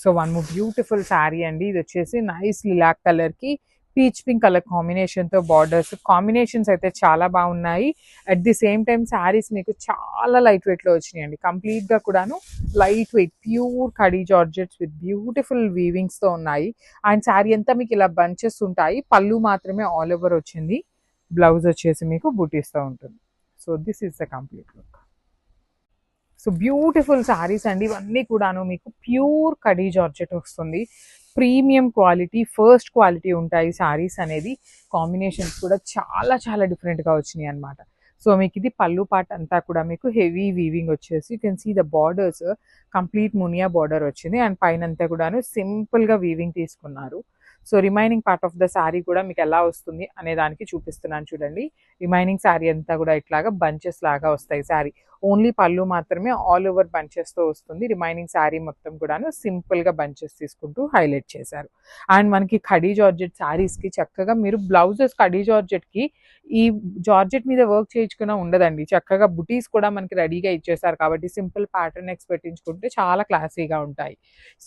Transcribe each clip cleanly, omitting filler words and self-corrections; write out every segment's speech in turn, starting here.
So one more beautiful sari అండి. ఇది వచ్చేసి నైస్ లిలాక్ కలర్ కి పీచ్ పింక్ కలర్ కాంబినేషన్ తో బార్డర్స్ కాంబినేషన్స్ అయితే చాలా బాగున్నాయి. At the same time saris మీకు చాలా లైట్ వెయిట్ లో వచ్చినాయండి. కంప్లీట్ గా కూడాను light weight pure khadi georgettes with beautiful weavings తో ఉన్నాయి. అండ్ శారీ అంతా మీకు ఇలా బంచెస్ ఉంటాయి. పళ్ళు మాత్రమే ఆల్ ఓవర్ వచ్చింది. బ్లౌజ్ వచ్చేసి మీకు బూటీస్ తో ఉంటుంది. So this is the complete look. So beautiful saris అండి. ఇవన్నీ కూడాను మీకు ప్యూర్ కడీ జార్జెట్ వస్తుంది. ప్రీమియం క్వాలిటీ ఫస్ట్ క్వాలిటీ ఉంటాయి శారీస్ అనేది. కాంబినేషన్స్ కూడా చాలా చాలా డిఫరెంట్గా వచ్చినాయి అనమాట. సో మీకు ఇది పళ్ళు పార్ట్ అంతా కూడా మీకు హెవీ వీవింగ్ వచ్చేసి you can see the borders complete మునియా బార్డర్ వచ్చింది. అండ్ పైన అంతా కూడాను సింపుల్గా వీవింగ్ తీసుకున్నారు. So remaining part of the sari కూడా మీకు ఎలా వస్తుంది అనే దానికి చూపిస్తున్నాను చూడండి. రిమైనింగ్ శారీ అంతా కూడా ఇట్లాగా బంచెస్ లాగా వస్తాయి. శారీ ఓన్లీ పళ్ళు మాత్రమే ఆల్ ఓవర్ బంచెస్తో వస్తుంది. రిమైనింగ్ శారీ మొత్తం కూడాను సింపుల్గా బంచెస్ తీసుకుంటూ హైలైట్ చేశారు. అండ్ మనకి కడీ జార్జెట్ శారీస్కి చక్కగా మీరు బ్లౌజెస్ కడీ జార్జెట్కి ఈ జార్జెట్ మీద వర్క్ చేయించుకున్నా ఉండదండి. చక్కగా బుటీస్ కూడా మనకి రెడీగా ఇచ్చేసారు కాబట్టి సింపుల్ ప్యాటర్న్ నెక్స్ పెట్టించుకుంటే చాలా క్లాసీగా ఉంటాయి.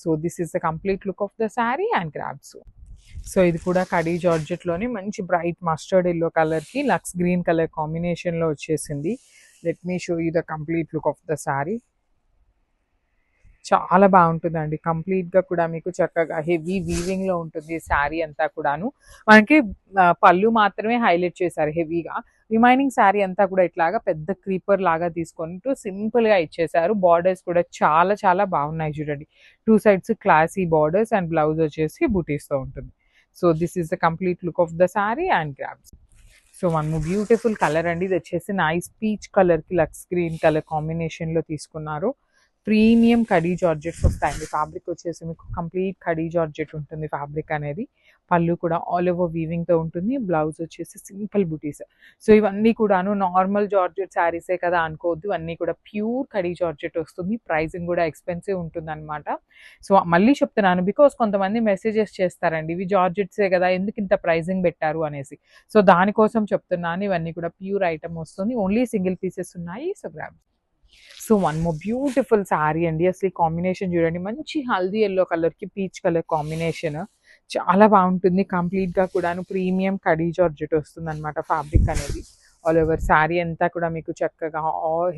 So this is the complete look of the sari and grabs. So ఇది కూడా కడీ జార్జెట్లోని మంచి బ్రైట్ మస్టర్డ్ ఎల్లో కలర్కి లక్స్ గ్రీన్ కలర్ కాంబినేషన్లో వచ్చేసింది. Let me show you the complete look of the sari. చాలా బాగుంటుందండి. కంప్లీట్గా కూడా మీకు చక్కగా హెవీ వీవింగ్లో ఉంటుంది శారీ అంతా కూడాను. మనకి పళ్ళు మాత్రమే హైలైట్ చేశారు హెవీగా. రిమైనింగ్ శారీ అంతా కూడా ఇట్లాగా పెద్ద క్రీపర్ లాగా తీసుకుంటూ సింపుల్గా ఇచ్చేసారు. బార్డర్స్ కూడా చాలా చాలా బాగున్నాయి చూడండి. Two sides classy borders and blouse వచ్చేసి బూటీస్తో ఉంటుంది. So this is the complete look of the sari and grabs. So one beautiful colour అండి. ఇది వచ్చేసి నైస్ పీచ్ కలర్కి లక్స్ గ్రీన్ కలర్ కాంబినేషన్లో తీసుకున్నారు. ప్రీమియం కడీ జార్జెట్స్ వస్తాయండి. ఫ్యాబ్రిక్ వచ్చేసి మీకు కంప్లీట్ కడీ జార్జెట్ ఉంటుంది ఫ్యాబ్రిక్ అనేది. పళ్ళు కూడా ఆల్ ఓవర్ వీవింగ్తో ఉంటుంది. బ్లౌజ్ వచ్చేసి సింపుల్ బుటీస్. సో ఇవన్నీ కూడాను నార్మల్ జార్జెట్ శారీసే కదా అనుకోవద్దు. అన్నీ కూడా ప్యూర్ కడీ జార్జెట్ వస్తుంది. ప్రైసింగ్ కూడా ఎక్స్పెన్సివ్ ఉంటుంది అనమాట. సో మళ్ళీ చెప్తున్నాను బికాస్ కొంతమంది మెసేజెస్ చేస్తారండి ఇవి జార్జెట్సే కదా ఎందుకు ఇంత ప్రైజింగ్ పెట్టారు అనేసి. సో దానికోసం చెప్తున్నాను. ఇవన్నీ కూడా ప్యూర్ ఐటమ్ వస్తుంది. ఓన్లీ సింగిల్ పీసెస్ ఉన్నాయి. So grab. So one more beautiful sari అండి. అసలు ఈ కాంబినేషన్ చూడండి. మంచి హల్దీ ఎల్లో కలర్కి పీచ్ కలర్ కాంబినేషన్ చాలా బాగుంటుంది. కంప్లీట్గా కూడాను ప్రీమియం కడీ జార్జెట్ వస్తుంది అనమాట ఫ్యాబ్రిక్ అనేది. ఆల్ ఓవర్ శారీ అంతా కూడా మీకు చక్కగా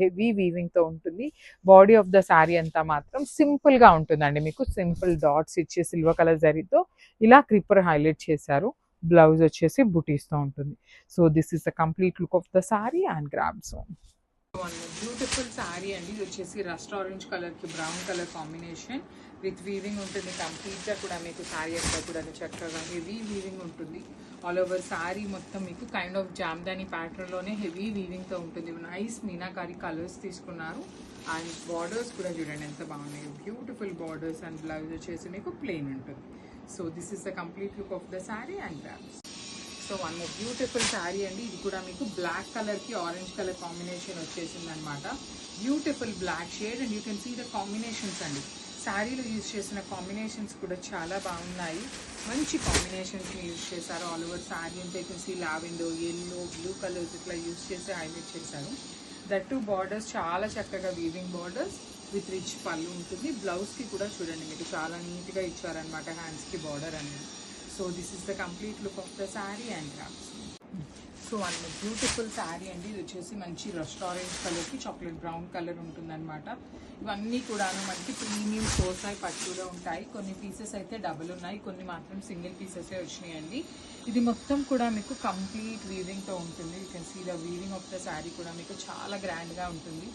హెవీ వీవింగ్తో ఉంటుంది. బాడీ ఆఫ్ ద శారీ అంతా మాత్రం సింపుల్గా ఉంటుందండి. మీకు సింపుల్ డాట్స్ ఇచ్చి సిల్వర్ కలర్ జరీతో ఇలా క్రీపర్ హైలైట్ చేశారు. బ్లౌజ్ వచ్చేసి బుటీస్తో ఉంటుంది. So this is the complete look of the sari and grabs. One beautiful sari అండి. ఇది వచ్చేసి రస్ట్ ఆరెంజ్ కలర్కి brown colour combination with weaving ఉంటుంది. కంప్లీట్గా కూడా మీకు శారీ అంతా కూడా చక్కగా హెవీ వీవింగ్ ఉంటుంది. ఆల్ ఓవర్ శారీ మొత్తం మీకు కైండ్ ఆఫ్ జామ్దాని ప్యాటర్న్లోనే హెవీ వీవింగ్తో ఉంటుంది. నైస్ మీనాకారి కలర్స్ తీసుకున్నారు. అండ్ బార్డర్స్ కూడా చూడండి ఎంత బాగున్నాయి. బ్యూటిఫుల్ బార్డర్స్ అండ్ బ్లౌజ్ వచ్చేసి మీకు ప్లెయిన్ ఉంటుంది. So this is the complete look of the sari and grabs. So one beautiful sari అండి. ఇది కూడా మీకు బ్లాక్ కలర్కి ఆరెంజ్ కలర్ కాంబినేషన్ వచ్చేసింది అనమాట. Beautiful black shade and you can see the combinations అండి. శారీలో యూజ్ చేసిన కాంబినేషన్స్ కూడా చాలా బాగున్నాయి. మంచి కాంబినేషన్స్ని యూజ్ చేశారు. ఆల్ ఓవర్ శారీ అంతా you can see lavender yellow blue colours ఇట్లా యూజ్ చేసి హైలైట్ చేశారు. దట్ టు బార్డర్స్ చాలా చక్కగా వీవింగ్ బార్డర్స్ విత్ రిచ్ పళ్ళు ఉంటుంది. బ్లౌజ్కి కూడా చూడండి మీకు చాలా నీట్గా ఇచ్చారనమాట హ్యాండ్స్కి బార్డర్ అనేది. So this is the complete look of the sari and grabs. So one beautiful sari అండి. ఇది వచ్చేసి మంచి రస్ట్ ఆరెంజ్ కలర్కి చాక్లెట్ బ్రౌన్ కలర్ ఉంటుందన్నమాట. ఇవన్నీ కూడాను మనకి ప్రీమియం సోసాయి పట్టులో ఉంటాయి. కొన్ని పీసెస్ అయితే డబుల్ ఉన్నాయి, కొన్ని మాత్రం సింగిల్ పీసెసే వచ్చినాయండి. ఇది మొత్తం కూడా మీకు కంప్లీట్ వీవింగ్తో ఉంటుంది. You can see the weaving of the sari కూడా మీకు చాలా గ్రాండ్గా ఉంటుంది.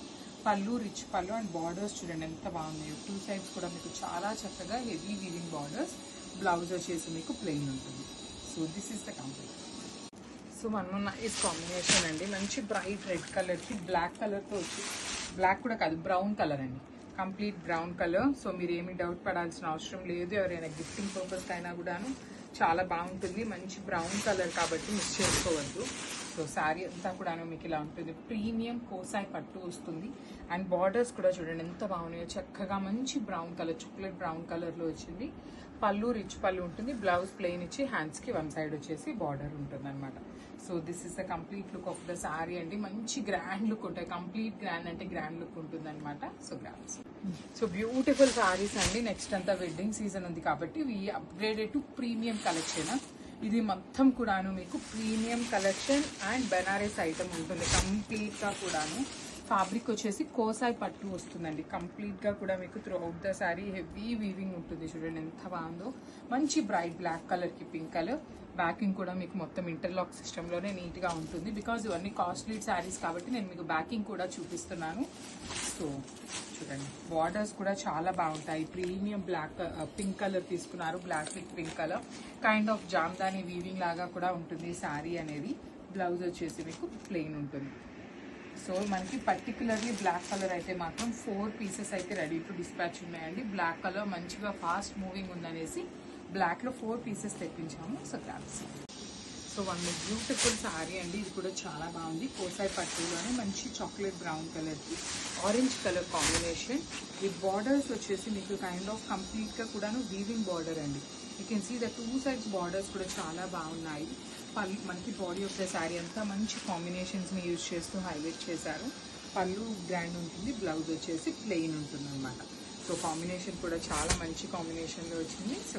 పళ్ళు రిచ్ పళ్ళు అండ్ బార్డర్స్ చూడండి ఎంత బాగున్నాయి. టూ సైడ్స్ కూడా మీకు చాలా చక్కగా హెవీ వీవింగ్ బార్డర్స్. బ్లౌజ్ వచ్చేసి మీకు ప్లెయిన్ ఉంటుంది. So this is the complete. So one nice combination అండి. మంచి బ్రైట్ రెడ్ కలర్కి బ్లాక్ కలర్తో వచ్చి బ్లాక్ కూడా కాదు బ్రౌన్ కలర్ అండి. Complete brown colour. సో మీరు ఏమీ డౌట్ పడాల్సిన అవసరం లేదు. ఎవరైనా గిఫ్టింగ్ పర్పస్ అయినా కూడాను చాలా బాగుంటుంది. మంచి బ్రౌన్ కలర్ కాబట్టి మిస్ చేసుకోవద్దు. సో శారీ అంతా కూడాను మీకు ఇలా ఉంటుంది. ప్రీమియం కోసాయి పట్టు వస్తుంది. అండ్ బార్డర్స్ కూడా చూడండి ఎంత బాగున్నాయో. చక్కగా మంచి బ్రౌన్ కలర్ చాక్లెట్ బ్రౌన్ కలర్లో వచ్చింది. పళ్ళు రిచ్ పళ్ళు ఉంటుంది. బ్లౌజ్ ప్లెయిన్ ఇచ్చి హ్యాండ్స్కి వన్ సైడ్ వచ్చేసి బార్డర్ ఉంటుంది అనమాట. So this is the complete look of the sari అండి. మంచి గ్రాండ్ లుక్ ఉంటాయి. కంప్లీట్ గ్రాండ్ అంటే గ్రాండ్ లుక్ ఉంటుంది అనమాట. So grands. So beautiful saris అండి. నెక్స్ట్ అంతా వెడ్డింగ్ సీజన్ ఉంది కాబట్టి we upgraded to premium collection. ఇది మొత్తం కూడాను మీకు premium collection and Banaras item ఉంటుంది కంప్లీట్గా కూడాను. ఫ్యాబ్రిక్ వచ్చేసి కోసాయి పట్టు వస్తుందండి. కంప్లీట్గా కూడా మీకు through out the sari heavy weaving ఉంటుంది. చూడండి ఎంత బాగుందో. మంచి బ్రైట్ బ్లాక్ కలర్కి పింక్ కలర్. బ్యాకింగ్ కూడా మీకు మొత్తం ఇంటర్లాక్ సిస్టంలోనే నీట్గా ఉంటుంది. బికాజ్ ఇవన్నీ కాస్ట్లీ శారీస్ కాబట్టి నేను మీకు బ్యాకింగ్ కూడా చూపిస్తున్నాను. సో చూడండి బార్డర్స్ కూడా చాలా బాగుంటాయి. ప్రీమియం బ్లాక్ పింక్ కలర్ తీసుకున్నారు. Black with pink colour kind of Jamdani weaving లాగా కూడా ఉంటుంది శారీ అనేది. బ్లౌజ్ వచ్చేసి మీకు ప్లెయిన్ ఉంటుంది. సో మనకి పర్టికులర్లీ బ్లాక్ కలర్ అయితే మాత్రం 4 పీసెస్ అయితే రెడీ టు డిస్పాచ్ ఉన్నాయండి. బ్లాక్ కలర్ మంచిగా ఫాస్ట్ మూవింగ్ ఉందనేసి బ్లాక్లో 4 పీసెస్ తెప్పించాము. సో క్రాప్స్. సో వన్ బ్యూటిఫుల్ శారీ అండి. ఇది కూడా చాలా బాగుంది. కోసాయి పట్టులోనే మంచి చాక్లెట్ బ్రౌన్ కలర్కి ఆరెంజ్ కలర్ కాంబినేషన్. ఈ బార్డర్స్ వచ్చేసి మీకు కైండ్ ఆఫ్ కంప్లీట్గా కూడాను వీవింగ్ బార్డర్ అండి. You can see the 2 sides borders కూడా చాలా బాగున్నాయి. పళ్ళు మనకి బాడీ ఆఫ్ ద శారీ అంతా మంచి కాంబినేషన్స్ని యూజ్ చేస్తూ హైలైట్ చేశారు. పళ్ళు గ్రాండ్ ఉంటుంది. బ్లౌజ్ వచ్చేసి ప్లెయిన్ ఉంటుంది అనమాట. సో కాంబినేషన్ కూడా చాలా మంచి కాంబినేషన్లో వచ్చింది. సో